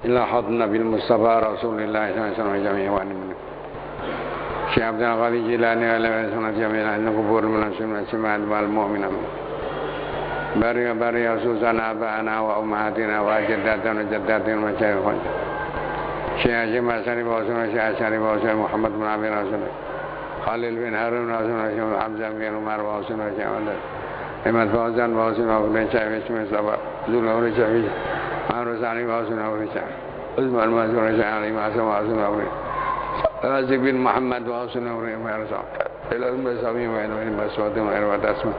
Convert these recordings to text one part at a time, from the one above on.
إلا حضنا بالمصطفى رسول الله صلى الله عليه وسلم جميع وأنمنا شيخ عبد القادر الجيلاني على سنة جميع أن قبور من السماء والمؤمنين باري خصوصنا أباءنا وأمهاتنا وجداتنا وجداتنا ومشايخنا شيخ هاشم الأشعري وسنة شيخ الأشعري وسنة محمد بن عبد الله خالد بن هارون وسنة شيخ حمزة بن عمر وسنة شيخ أحمد فوزان وسنة بن شيخ اسمه صبا ذو الأمر شيخ عمرو سالم وسنة بن شيخ عثمان وسنة شيخ علي وسنة بن رازق بن محمد وسنة بن مرزا إلى المسامي وإلى المسعود وإلى الأسماء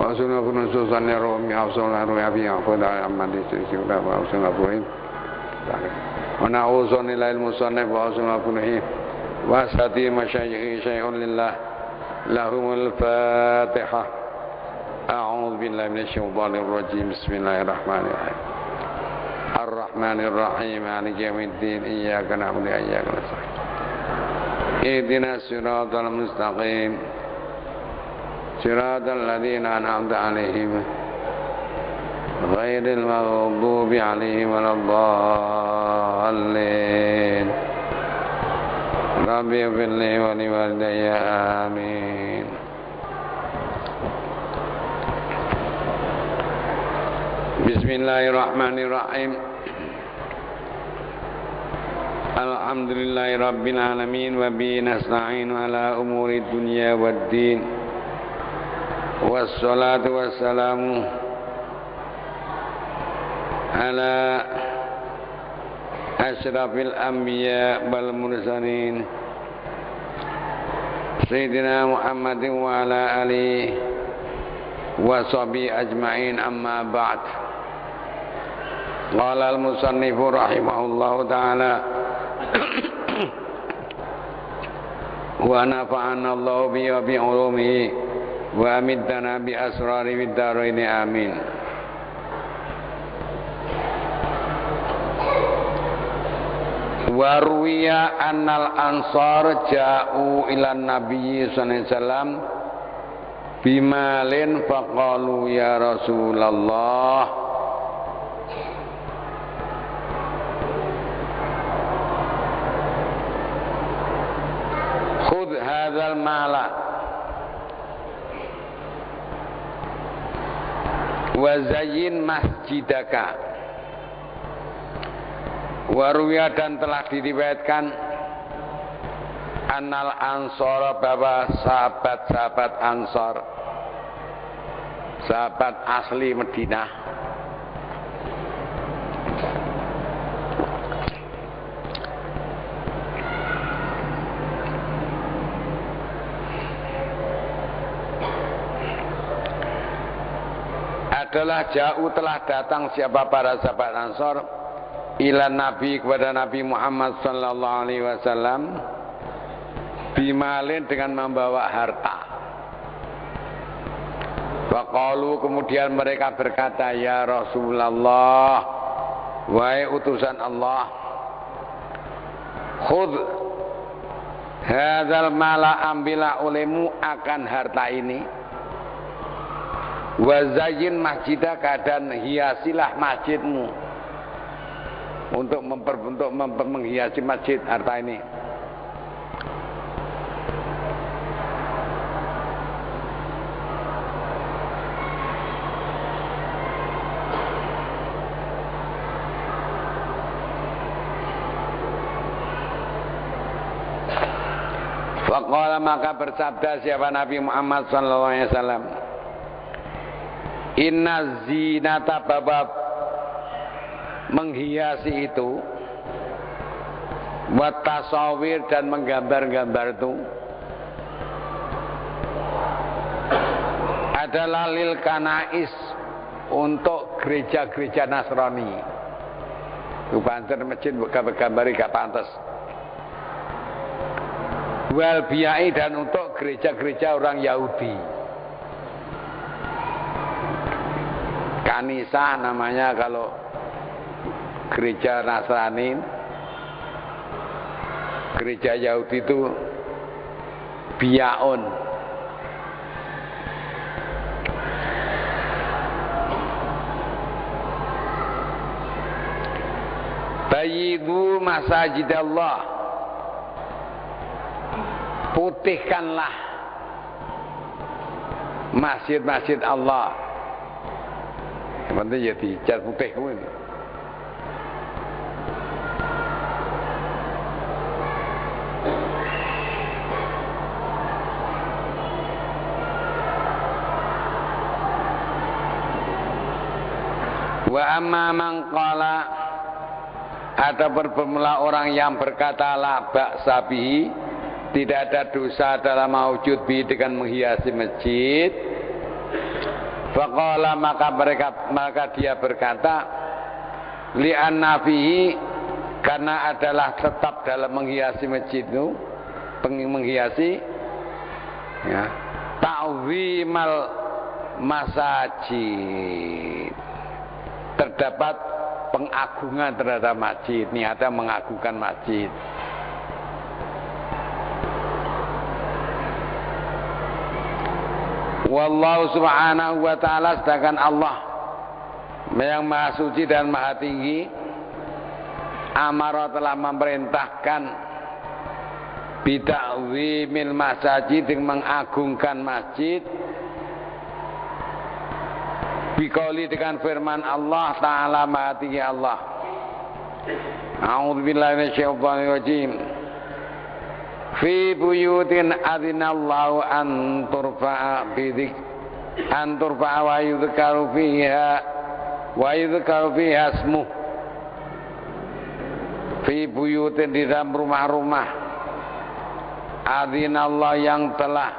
وسنة بن سوسن رومي حفصنا روي أبي أحمد أحمد سيدنا وسنة بن ونعوذ إلى المصنف وسنة بن وأساتي مشايخ شيء لله لهم الفاتحة أعوذ بالله من الشيطان الرجيم بسم الله الرحمن الرحيم الرحمن الرحيم مالك يوم الدين إياك نعبد وإياك نستعين اهدنا الصراط المستقيم صراط الذين أنعمت عليهم غير المغضوب عليهم ولا الضالين ربي اغفر لي ولوالدي آمين. Bismillahirrahmanirrahim. Alhamdulillahi rabbil alamin wa bihi nasta'inu ala umuri dunya waddin. Wassalatu wassalamu ala asyrafil anbiya wal mursalin Sayyidina Muhammadin wa ala alihi wa sahbihi ajma'in, amma ba'd. Qala al-musannifu rahimahullahu ta'ala wa nafa'ana Allahu bi wa bi ulumihi wa amiddana bi asrari bid darain amin. Wa ruwiya annal ansar ja'u ila nabiyyi sallallahu alaihi wasallam bimalin faqalu ya Rasulullah khudh hadzal mala wa zayyin masjidaka. Waruya dan telah diriwayatkan annal ansor, bahwa sahabat-sahabat Ansor, sahabat asli Madinah, adalah jauh telah datang siapa para sahabat Ansor ila Nabi, kepada Nabi Muhammad sallallahu alaihi wasallam, bimalin dengan membawa harta. Faqalu, kemudian mereka berkata, ya Rasulullah, wahai utusan Allah, khudh hadzal mala, ambillah olehmu akan harta ini, wa zayyin masjidaka, dan hiasilah masjidmu, untuk menghiasi masjid harta ini. Faqala, maka bersabda siapa Nabi Muhammad sallallahu alaihi wasallam, inna zinata, babab menghiasi itu, wa tasawir, dan menggambar-gambar itu, adalah lil kanais, untuk gereja-gereja Nasrani. Itu pancen masjid gambar-gambari gak pantas. Wal biyai, dan untuk gereja-gereja orang Yahudi. Kanisa namanya kalau gereja Nasrani. Gereja Yahudi itu biaun. Bayyidu masajidallah, putihkanlah masjid-masjid Allah. Yang penting ya dicat putih kuwi. Wa amma man qala, ada bermula orang yang berkata la ba'sa bihi, tidak ada dosa dalam maujud bi dengan menghiasi masjid. Faqala, maka dia berkata li'anna fihi, karena adalah tetap dalam menghiasi masjid itu, menghiasi ya, ta'zimal masajid, terdapat pengagungan terhadap masjid, niatnya mengagungkan masjid. Wallahu subhanahu wa ta'ala, sedangkan Allah yang maha suci dan maha tinggi, amara telah memerintahkan bida'wimil masajid, dengan mengagungkan masjid, biqauli, dengan firman Allah Ta'ala maha tinggi Allah. A'udzubillahi minasyaitonir rajim. Fi buyutin adzinallahu an turfa'a wa yudhkaru fiha ismuh. Fi buyutin, di dalam rumah-rumah, adzinallah, yang telah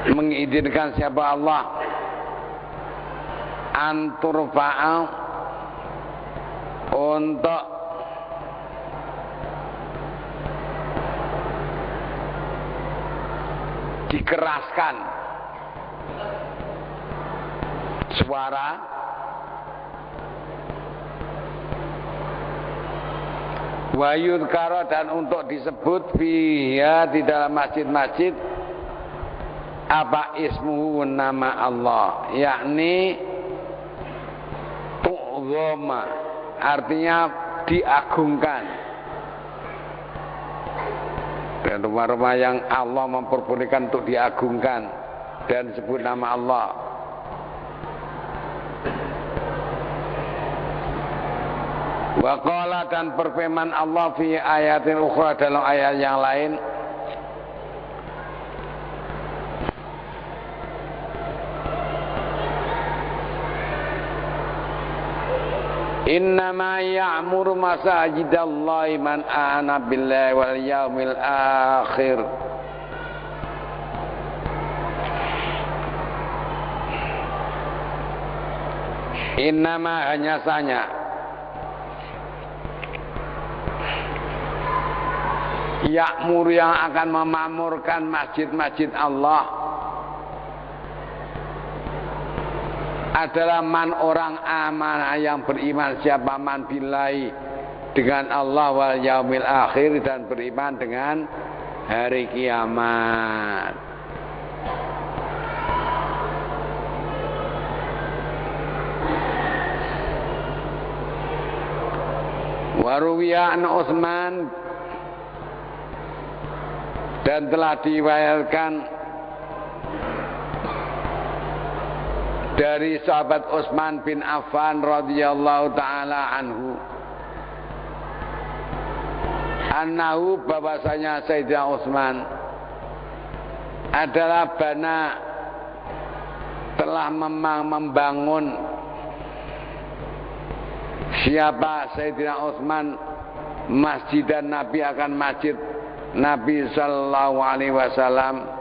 mengizinkan siapa Allah, an turfa'a, untuk dikeraskan suara, wa yudhkara, dan untuk disebut fiha, di dalam masjid-masjid, apa ismuhu, nama Allah, yakni tu'zoma, artinya diagungkan. Dan rumah-rumah yang Allah memperbolehkan untuk diagungkan dan sebut nama Allah. Wa qala, dan berfirman Allah fi ayatin ukhra, dalam ayat yang lain, innama ya'muru masajidallahi man amana billahi wal yaumil akhir. Innama, hanya saja, ya'mur, yang akan memakmurkan masjid-masjid Allah adalah man, orang amanah yang beriman, siapa man billahi, dengan Allah, wal yaumil akhir, dan beriman dengan hari kiamat. Waruwiya an Utsman, dan telah diriwayatkan dari sahabat Utsman bin Affan radhiyallahu taala anhu, annahu, bahwasanya Sayyidina Utsman adalah telah membangun, siapa Sayyidina Utsman, masjid dan Nabi, akan masjid Nabi sallallahu alaihi wasallam,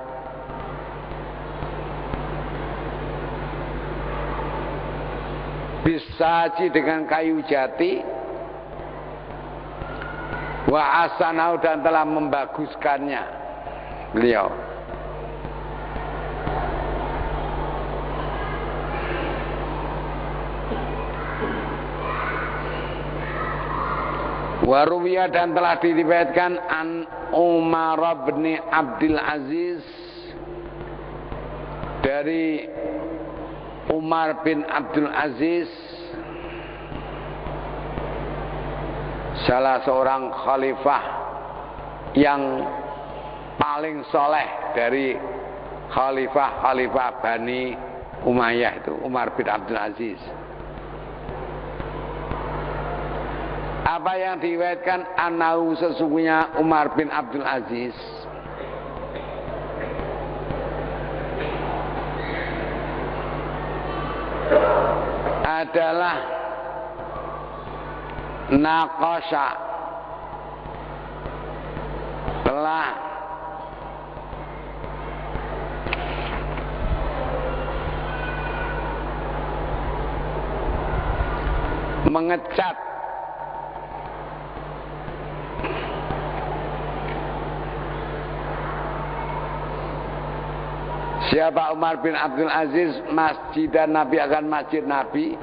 bisaji, dengan kayu jati, wa asanau, dan telah membaguskannya beliau. Waruwiya, dan telah diriwayatkan an Umar bin Abdul Aziz, dari Umar bin Abdul Aziz, salah seorang khalifah yang paling soleh dari khalifah Bani Umayyah itu, Umar bin Abdul Aziz. Apa yang diriwayatkan annahu sesungguhnya Umar bin Abdul Aziz adalah naqasha, telah mengecat siapa Umar bin Abdul Aziz masjid dan Nabi akan masjid Nabi,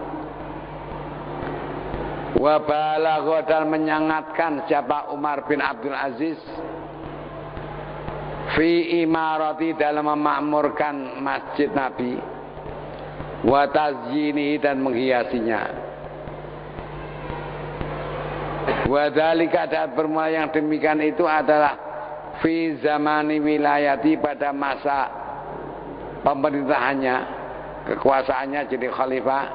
wa balagha dan menyangatkan siapa Umar bin Abdul Aziz fi imarati dalam memakmurkan masjid Nabi, wa tazyinihi dan menghiasinya. Wa dzalika dan bermula yang demikian itu adalah fi zamani wilayati pada masa pemerintahannya, kekuasaannya jadi khalifah,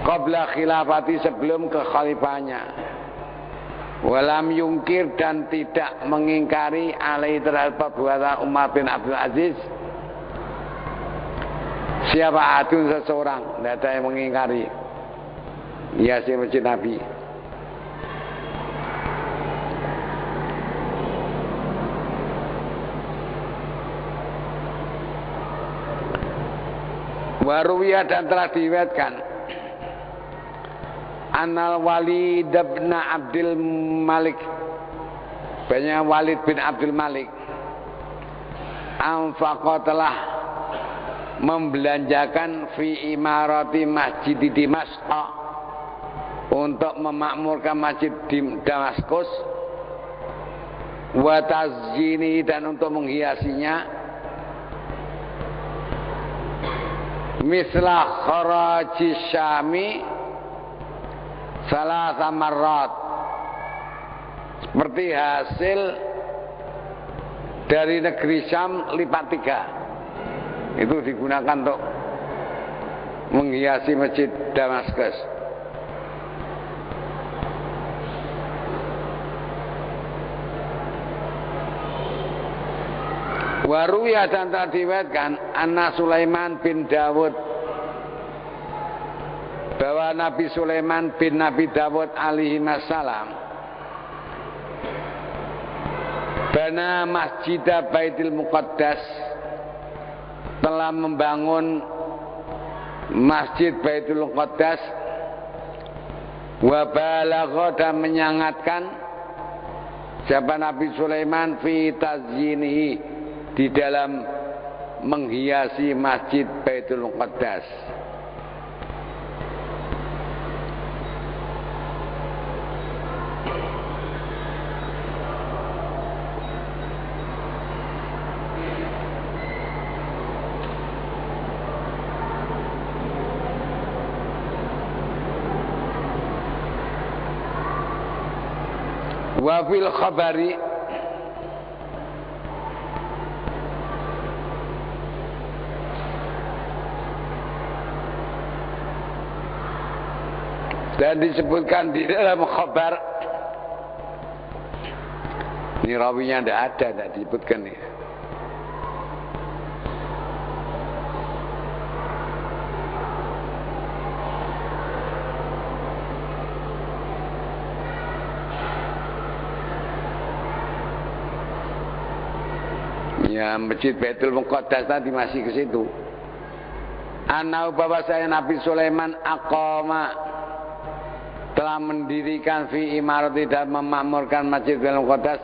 qabla khilafati sebelum kekhalifahannya, walam yungkir dan tidak mengingkari alaihi terhadap perbuatan Umar bin Abdul Aziz siapa adun seseorang, tidak ada yang mengingkari hiasi masjid Nabi. Waruwiyah dan telah diriwayatkan Anal Walid bin Abdul Malik, banyak Walid bin Abdul Malik anfaqa telah membelanjakan fi imarati masjid di Damaskus untuk memakmurkan masjid di Damaskus, wa tazyini dan untuk menghiasinya, misla kharaji syami salah marrat, seperti hasil dari negeri Syam lipat 3. Itu digunakan untuk menghiasi masjid Damaskus. Waruya dan telah diriwayatkan anna Sulaiman bin Dawud, bahwa Nabi Sulaiman bin Nabi Dawud alaihi wassalam bana masjid Baitul Muqaddas, telah membangun masjid Baitul Muqaddas, wa balagha dan menyangatkan siapa Nabi Sulaiman fi tazyinihi di dalam menghiasi masjid Baitul Muqaddas. Wa fil khabari dan disebutkan di dalam khabar, ini rawinya tidak disebutkan nih. Ya, masjid Baitul Muqaddas tadi masih ke situ. Anau bahwa saya Nabi Sulaiman aqama telah mendirikan fi imarati dan memakmurkan masjid Baitul Muqaddas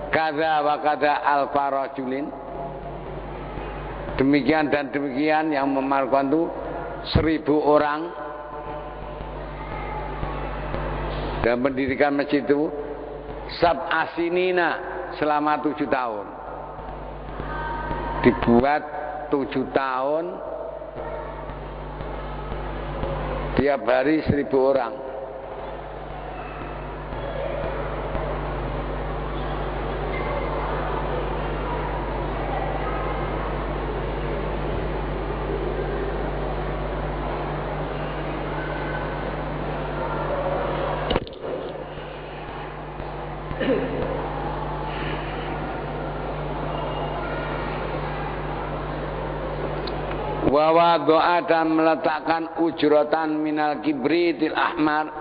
kada wa kada alfa rajulin, demikian dan demikian yang memakmurkan itu 1000 orang, dan mendirikan masjid itu sab'asinina selama 7 tahun. Dibuat 7 tahun Tiap hari 1000 orang. Wa doa dan meletakkan ujrotan minal kibritil ahmar,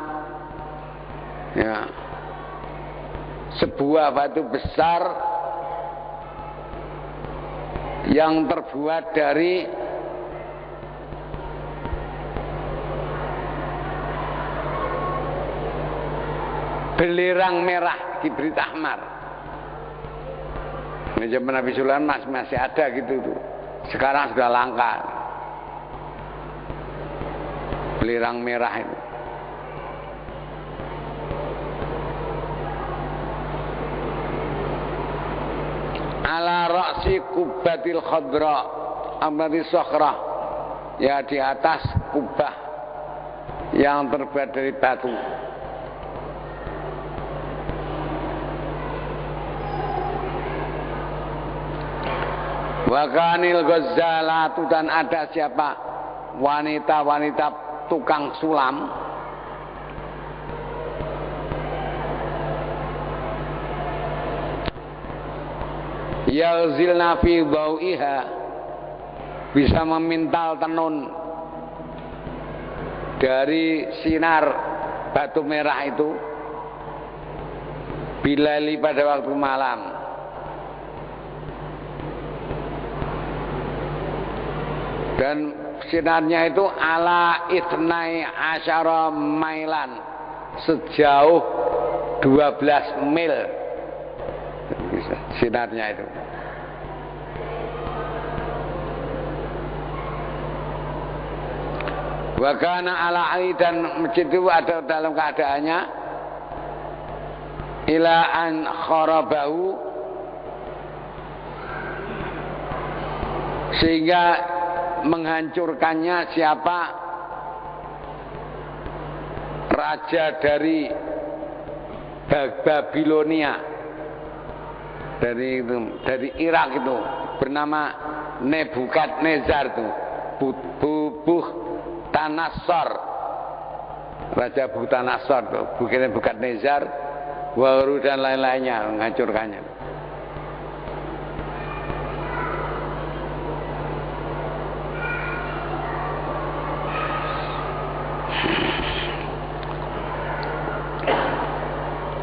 ya, sebuah batu besar yang terbuat dari belerang merah, kibrit ahmar. Ini zaman Nabi Sulaiman masih ada gitu tuh. Sekarang sudah langka. Belerang merah itu. Ala ra'si kubbatil khadra amati sokhrah, ya di atas kubah yang terbuat dari batu. Wakanil ghazalatu, dan ada siapa wanita-wanita tukang sulam yalzilna fi dhawiha, bisa memintal tenun dari sinar batu merah itu bilali pada waktu malam. Dan sinarnya itu ala itnai asyara mailan, sejauh 12 mil sinarnya itu. Wa kana ala ali, dan masjid itu ada dalam keadaannya ila an kharabahu, sehingga menghancurkannya siapa raja dari Babilonia, dari Irak itu, bernama Nebukadnezar itu, Buhtanassar, Raja Buhtanassar itu, bukan Nebukadnezar, Waru dan lain-lainnya, menghancurkannya.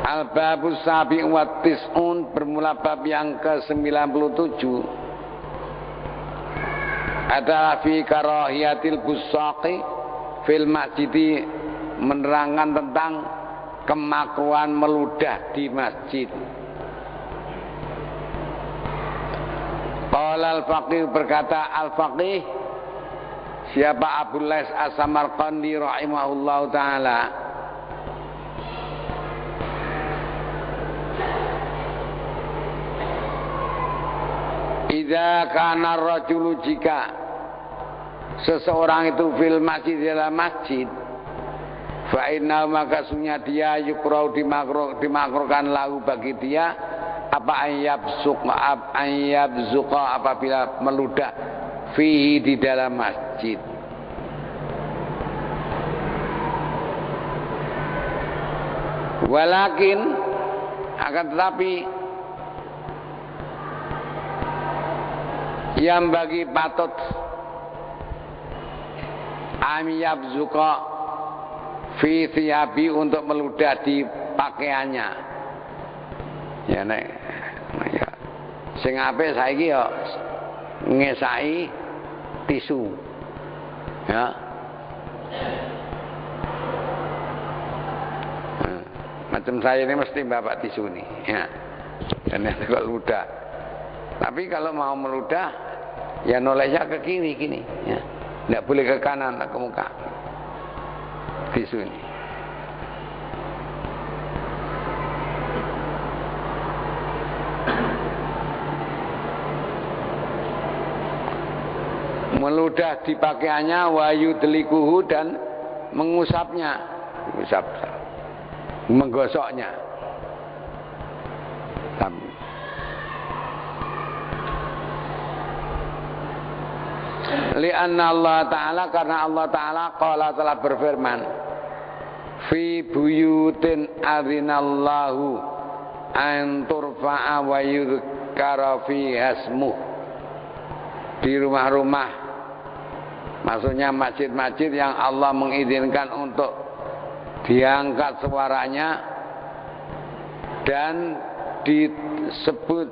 Al-babus sabi wa tis'un, bermula bab yang ke-97 adalah fi karahiyatil busaqi fil masjidi, menerangkan tentang kemakruhan meludah di masjid. Qala al-faqih, berkata al-faqih, siapa Abu Lais As-Samarqandi rahimahullahu ta'ala, idza kana rajulu, jika seseorang itu fil masjid, dalam masjid, fa inna, maka sunya dia yukrau, dimakruhkan lahu bagi dia apa ayyabzuqa, apabila meludah fihi, di dalam masjid. Walakin, akan tetapi, yang bagi patut amyabzuqa fi thiyabi, untuk meludah di pakaiannya. Ya nek, ya sing apik saiki ya ngesaki tisu. Ya. Macam saya ini mesti bapak tisu nih, ya. Dan yang kok ludah. Tapi kalau mau meludah, ya nolehnya ke kiri, gini, ya. Tidak boleh ke kanan, ke muka. Tisu ini. Meludah di pakaiannya, wayu delikuhu, dan mengusapnya, mengusap, menggosoknya. Lianna Allah Ta'ala, karena Allah Ta'ala qala telah berfirman, fi buyutin adzinallahu an turfa'a wa yudhkara fiha ismuh. Di rumah-rumah, maksudnya masjid-masjid yang Allah mengizinkan untuk diangkat suaranya dan disebut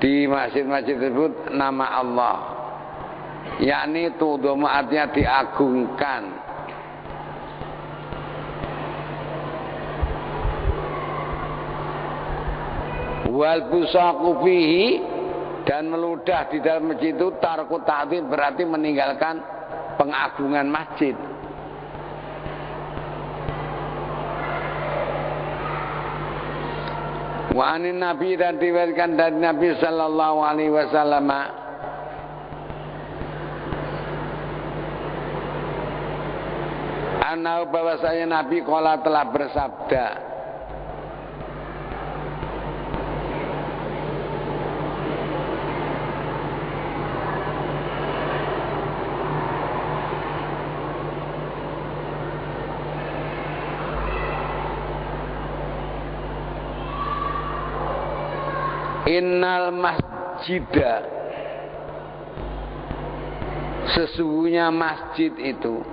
di masjid-masjid tersebut nama Allah, yakni tudhum, artinya diagungkan. Wal busaqu fihi, dan meludah di dalam masjid itu tarku ta'zim, berarti meninggalkan pengagungan masjid. Wa anin Nabi, dan diriwayatkan dari Nabi sallallahu alaihi wasallam, anau, bahwasanya Nabi qala telah bersabda, innal masjidah, sesungguhnya masjid itu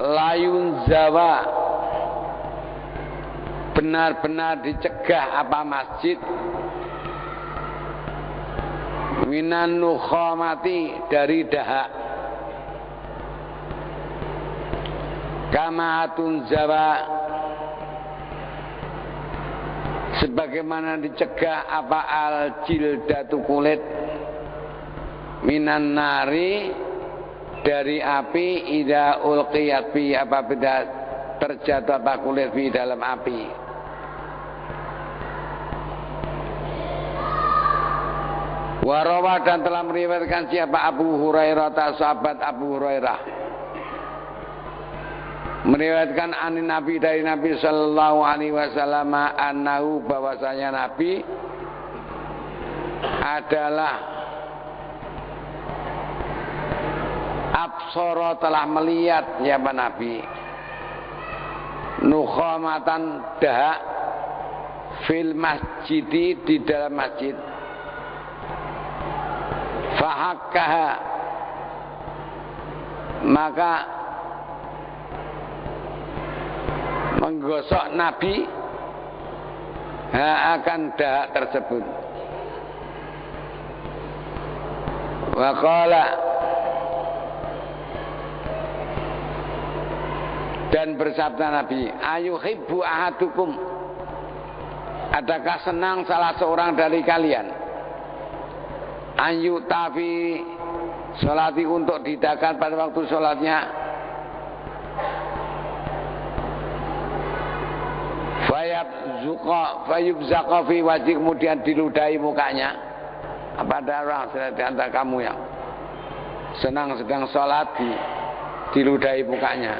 layun zawa, benar-benar dicegah apa masjid, minan nukhamati, dari dahak, kamaatun zawa, sebagaimana dicegah apa al jildatu, kulit, minan nari, dari api, idza ulqiyat fi, apabila terjatuh apa kulit fi dalam api. Warawa, dan telah meriwayatkan siapa Abu Hurairah, sahabat Abu Hurairah, meriwayatkan anin Nabi, dari Nabi sallallahu alaihi wasallam, annahu, bahwasanya Nabi adalah absara, telah melihat ya Nabi, nukhamatan, dahak, fil masjidi, di dalam masjid, fahakkaha, maka menggosok Nabi akan dahak tersebut. Wa qala, dan bersabda Nabi, ayuhibbu ahadukum, adakah senang salah seorang dari kalian, ayu tafi sholati, untuk didakan pada waktu sholatnya, fayubzaqa fi wajhi, kemudian diludahi mukanya. Apa ada orang di antara kamu yang senang sedang sholat diludahi mukanya?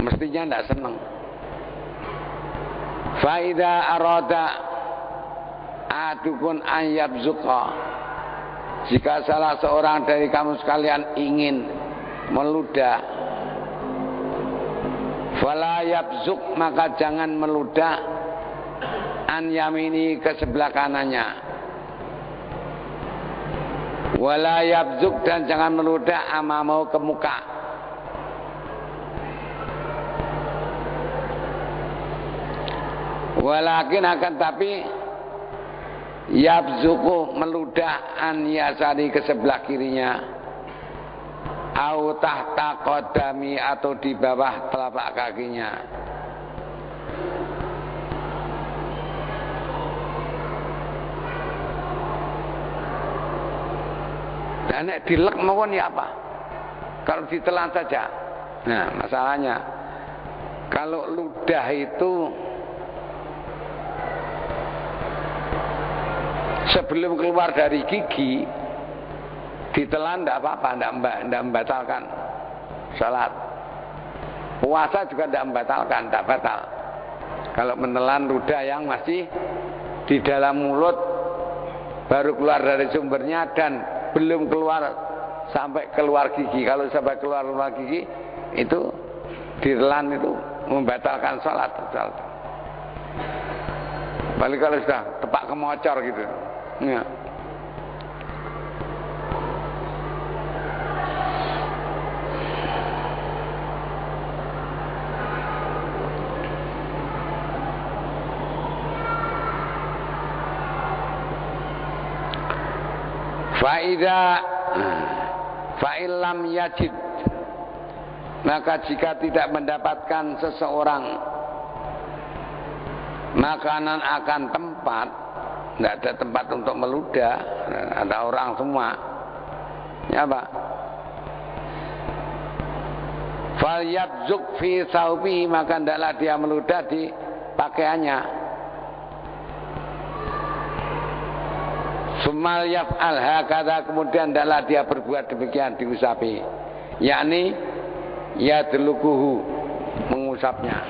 Mestinya tidak senang. Faida arada adukun ayab zuqa, jika salah seorang dari kamu sekalian ingin meludah, fala yabzuk, maka jangan meludah, an yamini, ke sebelah kanannya, wala yabzuk, dan jangan meludah amamau, ke muka. Walakin, akan tapi, yabzuku, meludah, an yasari, ke sebelah kirinya, au tahta qadami, atau di bawah telapak kakinya. Dan nek dilek mawon ya apa? Kalau ditelan saja. Nah, masalahnya kalau ludah itu sebelum keluar dari gigi ditelan tidak apa-apa, tidak membatalkan salat. Puasa juga tidak membatalkan, tidak batal. Kalau menelan ludah yang masih di dalam mulut baru keluar dari sumbernya dan belum keluar sampai keluar gigi. Kalau sampai keluar gigi itu ditelan itu membatalkan salat. Balik kalau sudah tepak kemocor gitu. Ya. Fa'ilam yajid, maka jika tidak mendapatkan seseorang makanan akan tempat, tidak ada tempat untuk meludah, ada orang semua, ya apa? Falyabzuk fi saubi, maka hendaklah dia meludah di pakaiannya. Sumal yaf'al hakadha, kemudian hendaklah dia berbuat demikian, diusapi, yakni yadlukuhu, mengusapnya,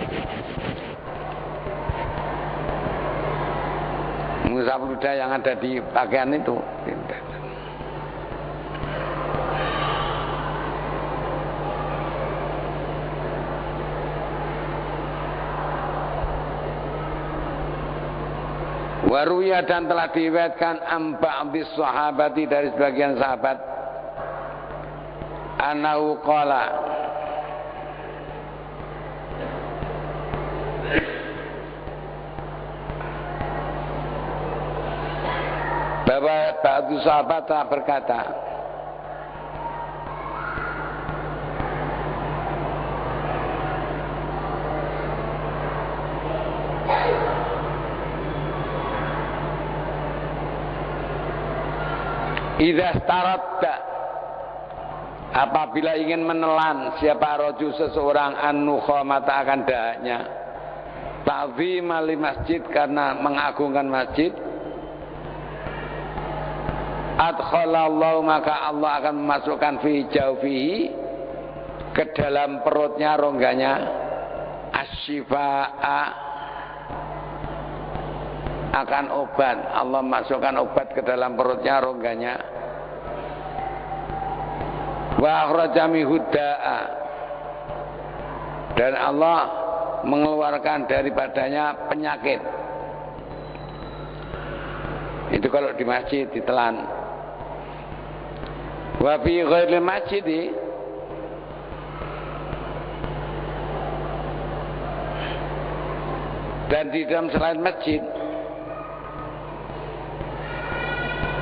mengusap ludah yang ada di pakaian itu. Waruya, dan telah diriwayatkan ba'dhi sahabati, dari sebagian sahabat, annahu qala, bahwa ba'dhi sahabat telah berkata, idza staratta, apabila ingin menelan siapa rajul seseorang an-nukhamata, akan dahaknya, ta'zima li masjid, karena mengagungkan masjid, adkhalallahu, maka Allah akan memasukkan fi jawfihi, ke dalam perutnya, rongganya, asyifa'a, akan obat. Allah masukkan obat ke dalam perutnya, rongganya. Wa akhraja minhu da'a, dan Allah mengeluarkan daripadanya penyakit. Itu kalau di masjid ditelan. Wa fi ghairil masjid, dan di dalam selain masjid.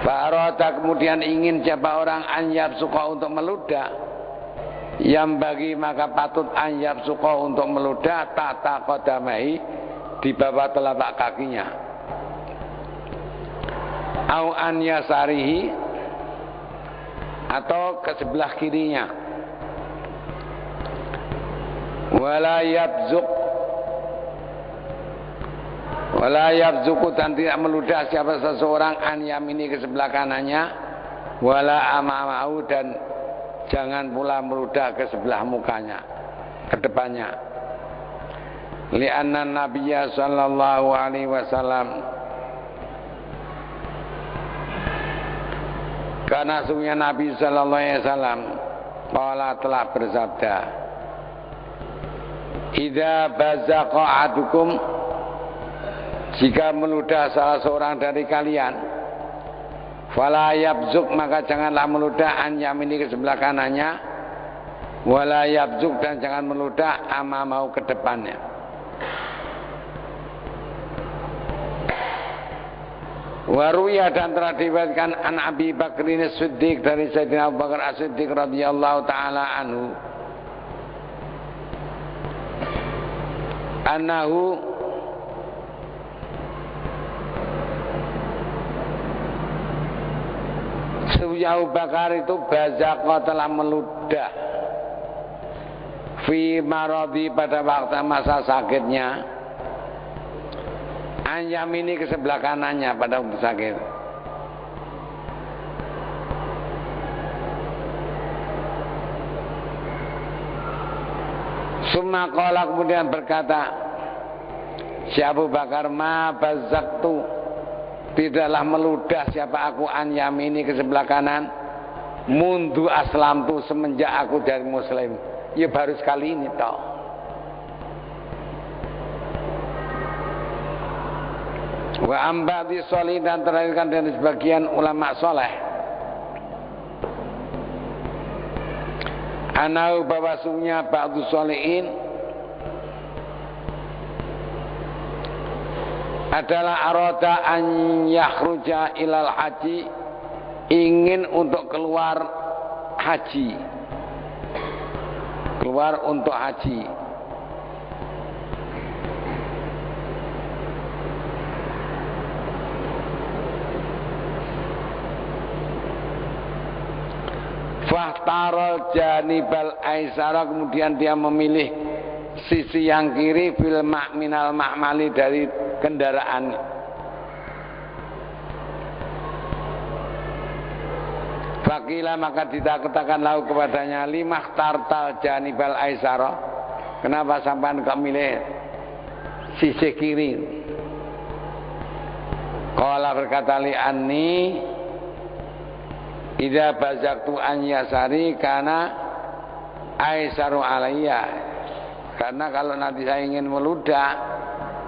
Fa'arata, kemudian ingin siapa orang anyab suka untuk meludah, yang bagi maka patut anyab suka untuk meludah tata qadamai, di bawah telapak kakinya, au an yasarihi, atau ke sebelah kirinya, wala yabzuku, dan tidak meludah siapa seseorang an yamini, ke sebelah kanannya, wala amamahu, dan jangan pula meludah ke sebelah mukanya, ke depannya. Li'anna nabiyya sallallahu alaihi wasallam, karena sungguhnya Nabi sallallahu alaihi wasallam qala, telah bersabda, idza bazaqa ahadukum, jika meludah salah seorang dari kalian, fala yabzuk, maka janganlah meludah an yamini, ke sebelah kanannya, wala yabzuk, dan jangan meludah amamau, ke depannya. Waruya, dan telah diriwayatkan an Abi Bakrin As-Siddiq, dari Sayyidina Abu Bakar As-Siddiq radhiyallahu taala anhu, annahu, Abu Bakar itu bazaqa, telah meludah, fi maradi, pada waktu masa sakitnya, an yamini, ke sebelah kanannya pada waktu sakit, Summa qala, kemudian berkata si Abu Bakar, ma bazaktu, tidaklah meludah siapa aku an yamini ke sebelah kanan, mundu aslam tu, semenjak aku dari muslim. Ya baru sekali ini toh. Wa ambati sholih, dan terakhirkan dari sebagian ulama soleh, anau bahwasanya ba'du sholihin adalah arada an yakhruja ilal haji, ingin untuk keluar haji, keluar untuk haji. Fahtarul janibal aisara, kemudian dia memilih sisi yang kiri, fil minal ma'mali, dari kendaraan. Fakila, maka dikatakan lahu kepadanya, limah tartal janibal aisara, kenapa sampai kau milih sisi kiri? Qala, berkata, li anni idza bazaktu an yasari karena aisaru alayya, karena kalau nanti saya ingin meludah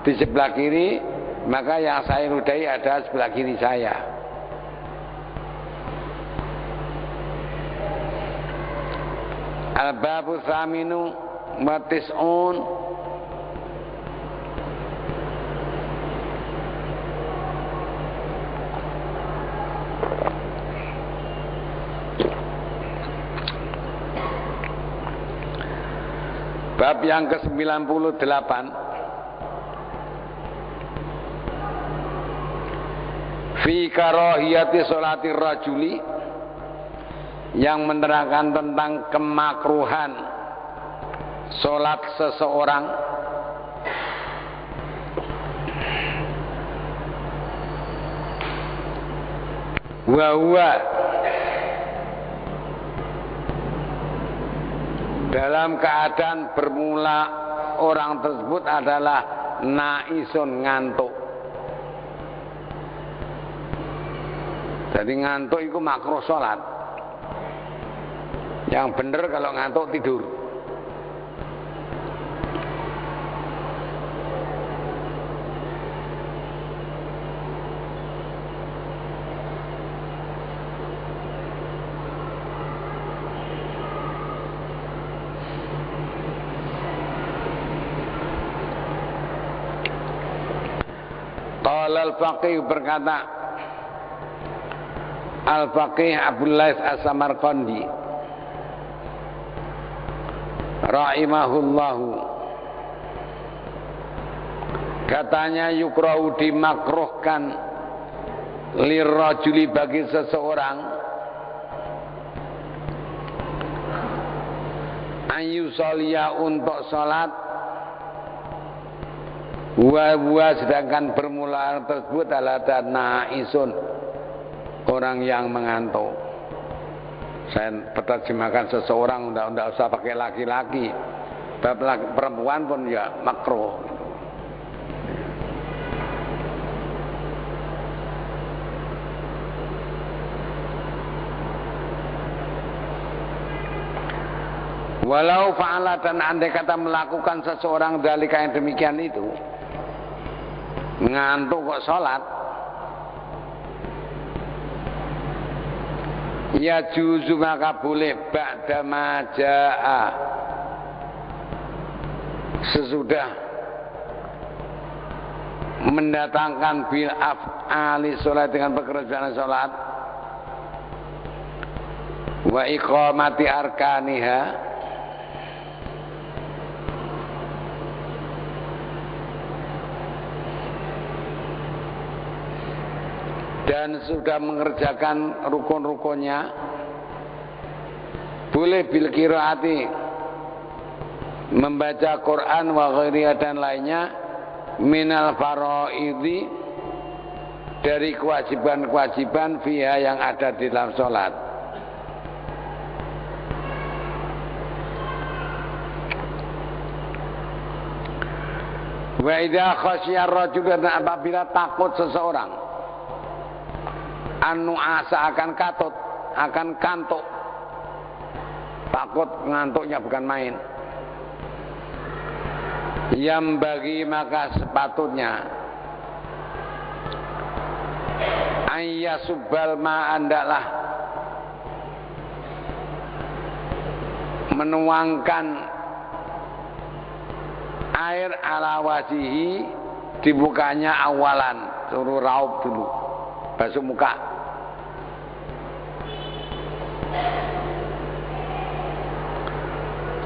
di sebelah kiri, maka yang saya ludahi adalah sebelah kiri saya. Al-babu thaminu wa tis'un, bab yang ke-98, fi karahiyati sholatir rajuli, yang menerangkan tentang kemakruhan sholat seseorang. Wa huwa, dalam keadaan bermula orang tersebut adalah naisun, ngantuk. Jadi ngantuk itu makruh sholat. Yang benar kalau ngantuk tidur. Al-Faqih, berkata Al-Faqih Abdul Laits As-Samarqandi rahimahullahu, katanya yukrahu, dimakruhkan, lirrajuli, bagi seseorang, an yusolliya, untuk salat, wa sedangkan bermula tersebut adalah naisun, orang yang mengantuk. Saya terjemahkan seseorang, tidak usah pakai laki-laki, perempuan pun ya makruh. Walau fa'ala, dan andai kata melakukan seseorang dalika, yang demikian itu, ngantuk kok sholat, ya juzu, maka boleh, ba'da maja'a, sesudah mendatangkan bil af'ali sholat, dengan pekerjaan sholat, wa iqamati arkaniha, dan sudah mengerjakan rukun-rukunnya. Boleh bil qiraati, membaca Quran, wa ghairiha, dan lainnya, minal faraidhi, dari kewajiban-kewajiban, fiha, yang ada di dalam sholat. Wa idza khasyar rajul, dan apabila takut seseorang anu asa akan katut, akan kantuk. Takut ngantuknya bukan main. Yang bagi maka sepatutnya ayyasubal ma andaklah menuangkan air ala wajihi di mukanya awalan, suruh raup dulu, basuh muka.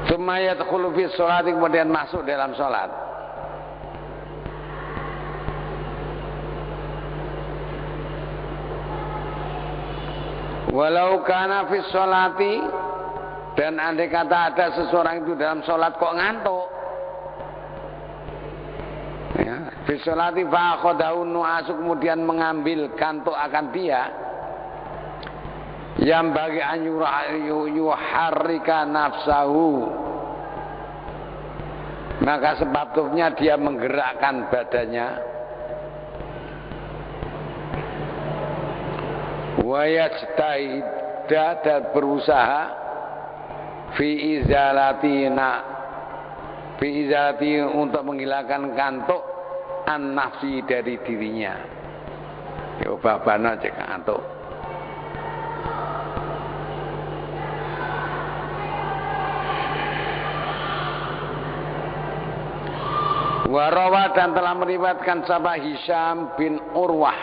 Summa yadkhulu fi sholati, kemudian masuk dalam sholat. Walau kana fi sholati, dan andai kata ada seseorang itu dalam sholat kok ngantuk, ya, fi sholati fa akhadahu nu'asu, kemudian mengambil kantuk akan dia, yang bagi an yuharrika nafsahu, maka sepatutnya dia menggerakkan badannya, wa yajtahida, dan berusaha fi izalati untuk menghilangkan kantuk an nafsi dari dirinya. Ya babana cek kantuk. Warawa, dan telah meriwayatkan sahabat Hisham bin Urwah,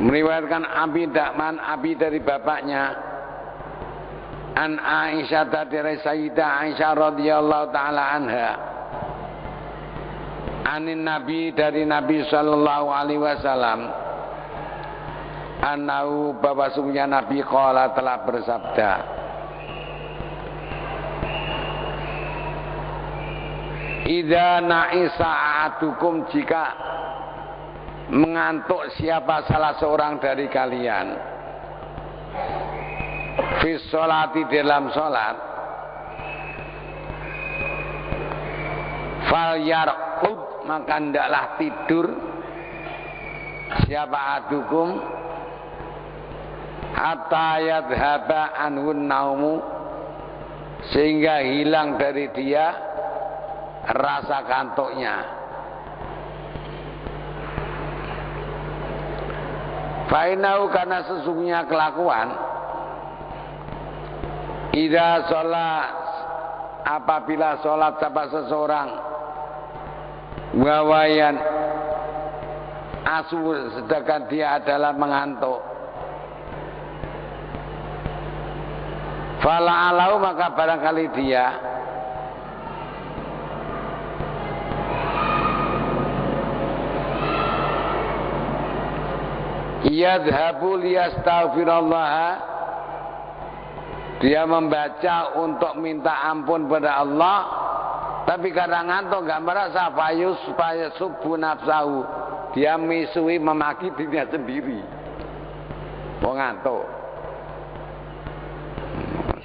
meriwayatkan Abi dari bapaknya, an Aisyah dari Sayyidah Aisyah radhiyallahu taala anha, anin Nabi, dari Nabi sallallahu alaihi wasallam, annahu, bahwa sungguhnya Nabi qala, telah bersabda, idza na'isa ahadukum, jika mengantuk siapa salah seorang dari kalian, fi sholati, dalam sholat, fal yarqud, maka hendaklah tidur siapa ahadukum hatta yadhhaba anhun naumu, sehingga hilang dari dia rasa kantuknya. Fainau, karena sesungguhnya kelakuan, idza sholat, apabila sholat siapa seseorang, wawayan asu, sedangkan dia adalah mengantuk, fala alau, maka barangkali dia yadhabu liyastaghfirullah, dia membaca untuk minta ampun pada Allah, tapi kadang ngantuk nggak merasa, supaya subuh nafsahu, dia misui, memaki dirinya sendiri, mau ngantuk.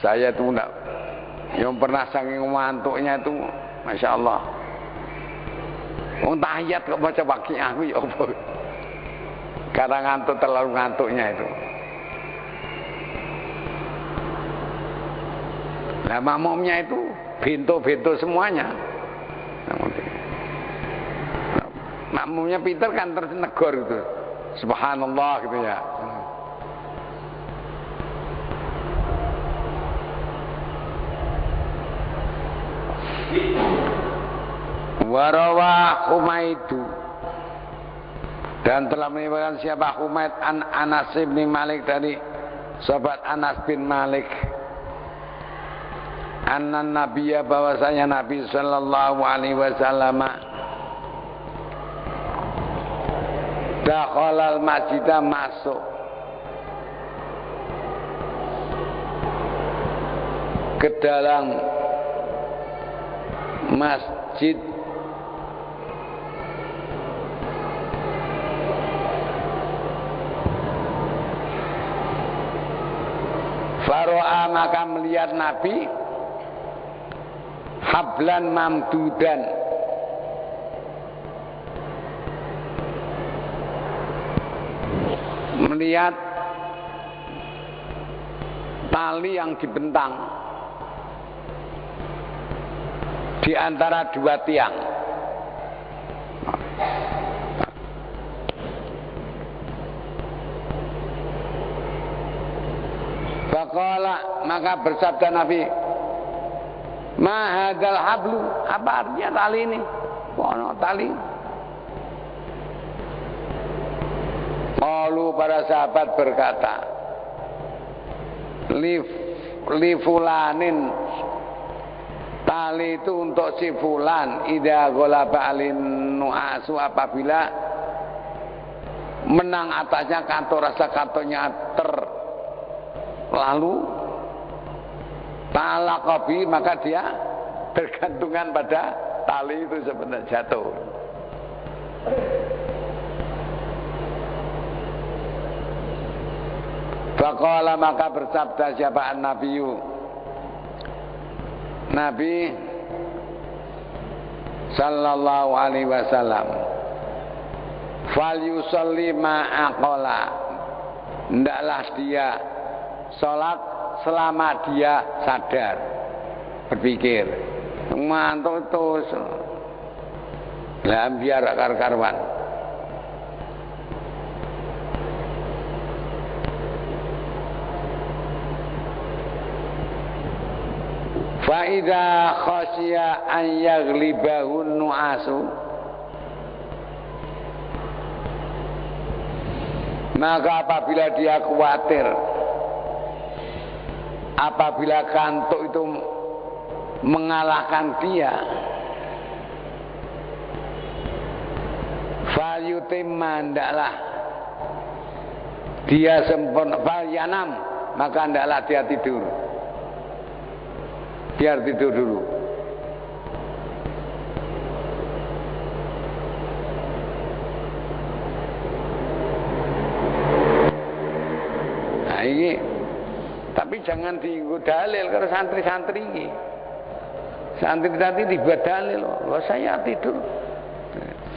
Saya tuh enggak, yang pernah saking ngantuknya itu, masya Allah, tahiyat kok baca wakil aku, ya Allah, karena ngantuk, terlalu ngantuknya itu. Nah makmumnya itu bintu-bintu semuanya. Makmumnya pinter kan, ternegur gitu, subhanallah gitu ya. Warawa Humaidu, dan telah meriwayatkan siapa Humaid an Anas bin Malik, dari sahabat Anas bin Malik, anna nabiyya, bahwasanya Nabi sallallahu alaihi wasallam dakhalal masjidah, masuk ke dalam masjid, faro'a, maka melihat Nabi hablan mamdudan, melihat tali yang dibentang di antara dua tiang. Faqala, maka bersabda Nabi, ma hadzal hablu, apa artinya tali ini? Ono tali. Qalu, para sahabat berkata, li fulanin, tali itu untuk si fulan, idza ghalaba alin nu'asu, apabila menang atasnya kantor, rasa kantornya lalu talaqabi, maka dia bergantungan pada tali itu sebenarnya jatuh. Faqala, maka bersabda siapa an-nabiyyu, Nabi sallallahu alaihi wasallam, fal yusalli ma'aqala, hendaklah dia sholat selama dia sadar, berpikir. Mantuk terus lah biar kar-karwan. Fa idza khasya an yaghlibahu nu'asu, maka apabila dia khawatir, apabila kantuk itu mengalahkan dia, falyutimma, hendaklah dia sempurna, falyanam, maka hendaklah dia tidur, biar tidur dulu. Nah ini, tapi jangan diikut dalil kalau santri-santri ini. Santri tadi dibuat dalil, oh saya tidur.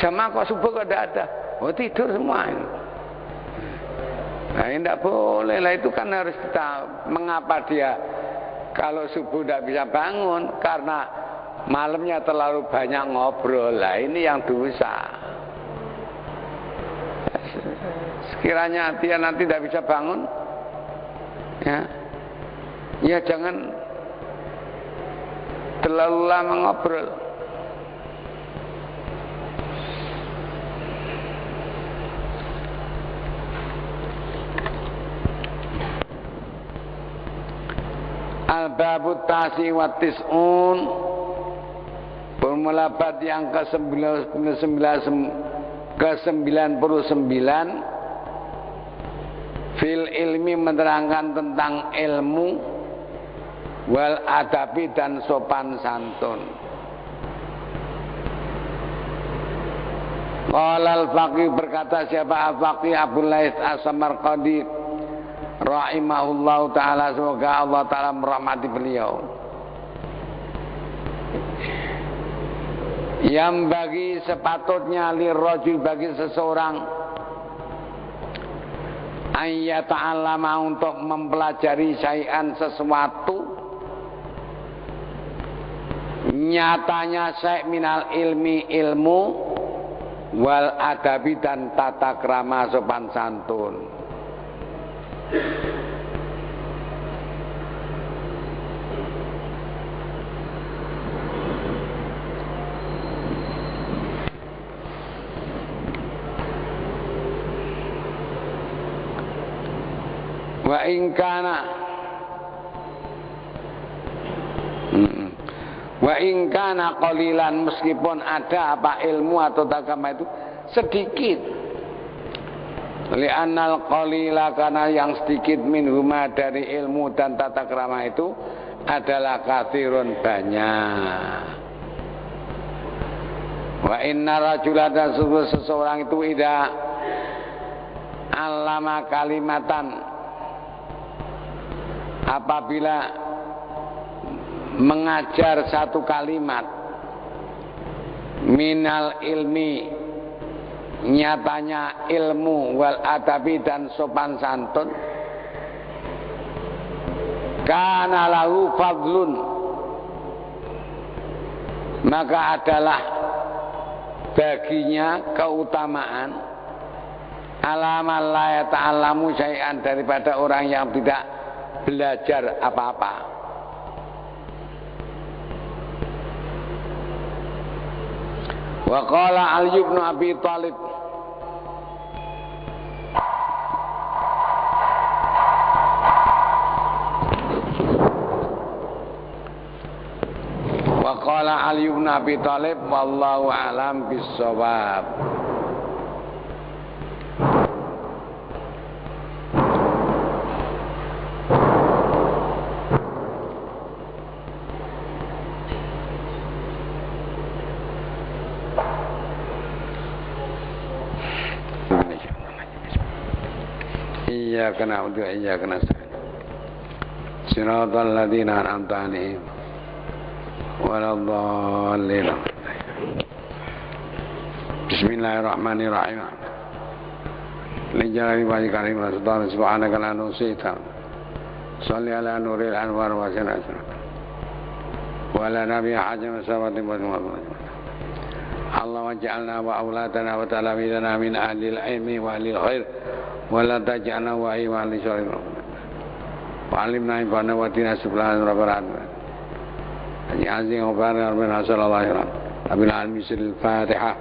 Jamaah kok subuh kok tidak ada, oh tidur semua ini. Nah ini tidak boleh lah, itu kan harus kita, mengapa dia kalau subuh tidak bisa bangun karena malamnya terlalu banyak ngobrol. Lah ini yang dosa. Sekiranya dia nanti tidak bisa bangun, ya jangan terlalu lama ngobrol. Al-babut tasi wa tis'un, formula bab yang ke-99, fil ilmi, menerangkan tentang ilmu, wal adabi, dan sopan santun. Qala al-faqih, berkata siapa al-faqih Abdul Laits as-Samarqandi rahimahullahu ta'ala, semoga Allah ta'ala merahmati beliau, yang bagi sepatutnya lirrajul, bagi seseorang, ayyata'allama, untuk mempelajari syai'an, sesuatu, nyatanya syai' minal ilmi, ilmu, wal adabi, dan tata krama sopan santun. Wa in kana qalilan, meskipun ada apa ilmu atau agama itu sedikit, li'annal qalila, karena yang sedikit, minhuma, dari ilmu dan tata krama itu, adalah katsirun, banyak. Wa inna rajulan, dan seseorang itu, idza allama kalimatan, apabila mengajar satu kalimat, minal ilmi, nyatanya ilmu wal adabi dan sopan santun, kana lahu fadlun, maka adalah baginya keutamaan alaman la yata'allamu syai'an, daripada orang yang tidak belajar apa-apa. Wa qala Ali bin Abi Thalib, wa qala Ali bin Abi Thalib wallahu a'lam bis-shawab. Iyyaka na'budu wa iyyaka nasta'in. Shiratal ladzina an'amta 'alaihim ghairil dhalin. Bismillahirrahmanirrahim. Li jalali wajhika karim wa subhanaka la nusita. Shalli ala nuril anwar wa sallallahu wa ala nabiyyi hajjam sawati wa Allah waj'alna wa auladana wa talamidana min ahlil ilmi wa ahlil khair wa la taj'alna wa ayyuhal syarrin wa alimna ibana wa tina subhanahu wa ta'ala ya azim wa barik sallallahu alaihi wa sallam. Abil Fatihah.